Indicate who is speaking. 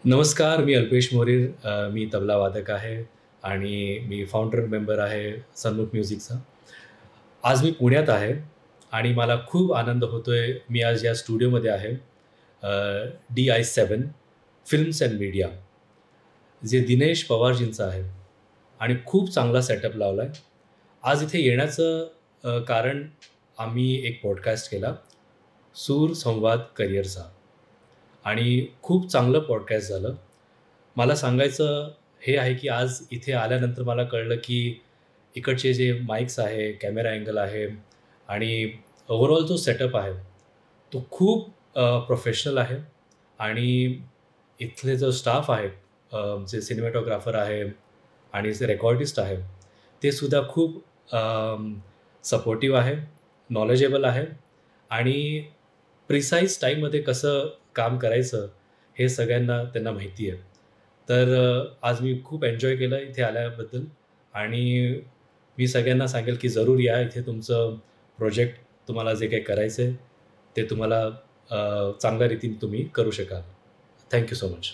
Speaker 1: नमस्कार, मी अल्पेश मोरे. मी तबला वादक आहे आणि मी फाउंडर मेंबर आहे सनमुख म्युझिकचा. आज मी पुण्यात आहे आणि मला खूप आनंद होतोय. मी आज या स्टुडिओमध्ये आहे. DI7 फिल्म्स अँड मीडिया, जे दिनेश पवारजींचं आहे आणि खूप चांगला सेटअप लावलाय. आज इथे येण्याचं कारण आम्ही एक पॉडकास्ट केला, सूर संवाद करिअरचा आणि खूप चांगलं पॉडकास्ट झालं. मला सांगायचं हे आहे, की आज इथे आल्यानंतर मला कळलं, की इकडचे जे माईक्स आहे, कॅमेरा अँगल आहे आणि ओव्हरऑल जो सेटअप आहे, तो खूप प्रोफेशनल आहे आणि इथले जो स्टाफ आहे, जे सिनेमॅटोग्राफर आहे आणि जे रेकॉर्डिस्ट आहे, ते सुद्धा खूप सपोर्टिव्ह आहे, नॉलेजेबल आहे आणि प्रिसाईज टाईममध्ये कसं काम करायचं, हे सगळ्यांना त्यांना माहिती आहे. तर आज मी खूप एन्जॉय केलं इथे आल्याबद्दल आणि मी सगळ्यांना सांगेल, की जरूर या इथे तुमचं प्रोजेक्ट तुम्हाला जे काही करायचं आहे, ते तुम्हाला चांगल्या रीतीने तुम्ही करू शकाल. Thank so much.